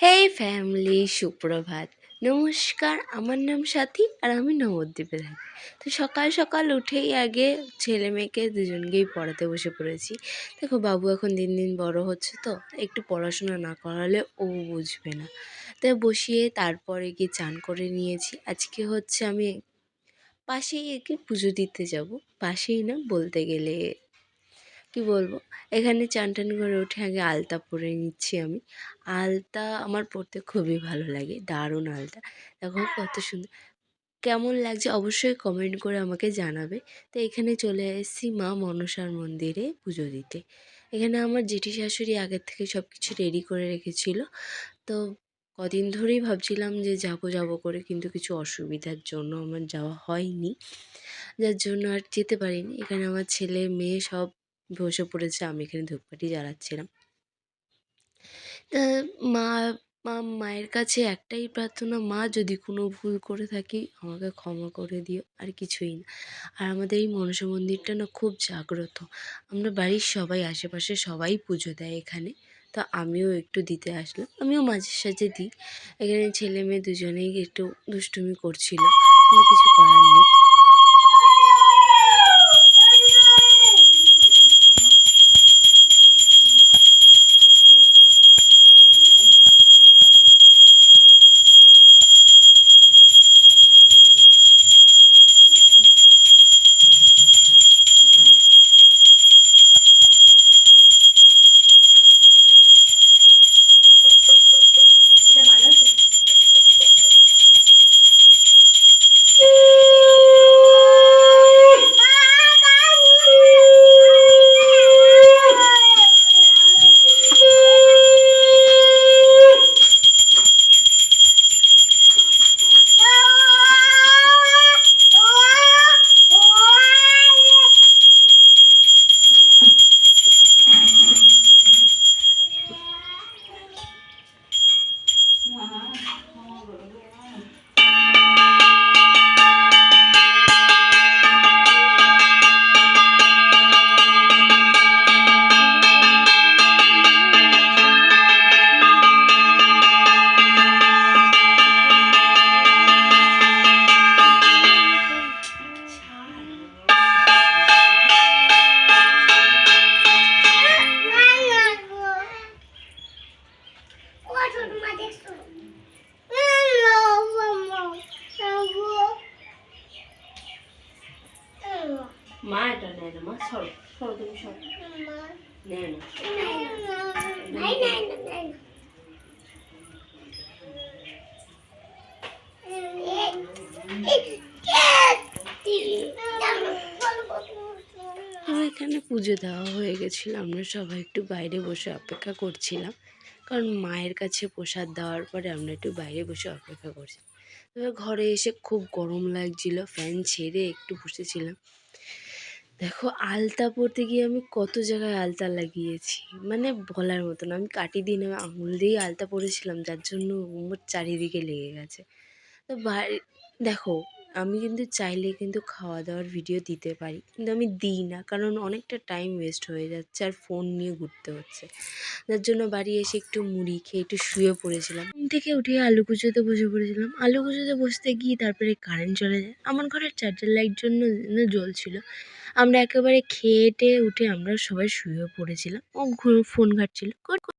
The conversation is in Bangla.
হেই ফ্যামিলি, সুপ্রভাত। নমস্কার, আমার নাম সাথী আর আমি নবদ্বীপে থাকি। তো সকাল সকাল উঠেই আগে ছেলে মেয়েকে দুজনকেই পড়াতে বসে পড়েছি। দেখো বাবু এখন দিন দিন বড় হচ্ছে, তো একটু পড়াশোনা না করালে ও বুঝবে না। তাই বসিয়ে তারপরে গিয়ে চান করে নিয়েছি। আজকে হচ্ছে আমি পাশেই একে পুজো দিতে যাব। পাশেই না, বলতে গেলে কি বলবো, এখানে চান টান করে উঠে আগে আলতা পরে নিচ্ছি আমি। আলতা আমার পরতে খুবই ভালো লাগে, দারুণ আলতা। দেখো কত সুন্দর, কেমন লাগছে অবশ্যই কমেন্ট করে আমাকে জানাবে। তো এখানে চলে এসেছি মা মনসার মন্দিরে পুজো দিতে। এখানে আমার জেঠি শাশুড়ি আগের থেকে সব কিছু রেডি করে রেখেছিল। তো কদিন ধরেই ভাবছিলাম যে যাব করে, কিন্তু কিছু অসুবিধার জন্য আমার যাওয়া হয়নি, যার জন্য আর যেতে পারিনি। এখানে আমার ছেলে মেয়ে সব বসে পড়েছে, আমি এখানে ধূপকাঠি জ্বালাচ্ছিলাম। তা মা মায়ের কাছে একটাই প্রার্থনা, মা যদি কোনো ভুল করে থাকি আমাকে ক্ষমা করে দিও, আর কিছুই না। আর আমাদের এই মনসা মন্দিরটা না খুব জাগ্রত। আমরা বাড়ির সবাই, আশেপাশে সবাই পুজো দেয় এখানে। তো আমিও একটু দিতে আসলাম, আমিও মাঝে সাঝে দিই। এখানে ছেলে মেয়ে দুজনেই একটু দুষ্টুমি করছিল, কিন্তু কিছু করার নেই। মা এটা নেয় না, মা সরো সরো, তুমি সরো, নেয় না। এখানে পুজো দেওয়া হয়ে গেছিলো, আমরা সবাই একটু বাইরে বসে অপেক্ষা করছিলাম, কারণ মায়ের কাছে প্রসাদ দেওয়ার পরে আমরা একটু বাইরে বসে অপেক্ষা করছি। এবার ঘরে এসে খুব গরম লাগছিল, ফ্যান ছেড়ে একটু বসেছিলাম। দেখো আলতা পরতে গিয়ে আমি কত জায়গায় আলতা লাগিয়েছি, মানে বলার মতো না। আমি কাটি দিয়ে না, আঙুল দিয়েই আলতা পরেছিলাম, যার জন্য আমার চারিদিকে লেগে গেছে। তো দেখো, আমি কিন্তু চাইলে কিন্তু খাওয়া দাওয়ার ভিডিও দিতে পারি, কিন্তু আমি দিই না, কারণ অনেকটা টাইম ওয়েস্ট হয়ে যাচ্ছে আর ফোন নিয়ে ঘুরতে হচ্ছে। যার জন্য বাড়ি এসে একটু মুড়ি খেয়ে একটু শুয়ে পড়েছিলাম। ঘুম থেকে উঠে আলু কুচোতে বসে পড়েছিলাম। আলু কুচোতে বসতে গিয়ে তারপরে কারেন্ট চলে যায়। আমার ঘরের চার্জার লাইট জন্য জ্বলছিল। আমরা একেবারে খেয়ে টেয়ে উঠে আমরা সবাই শুয়ে পড়েছিলাম। ও ফোন ঘাঁটছিল।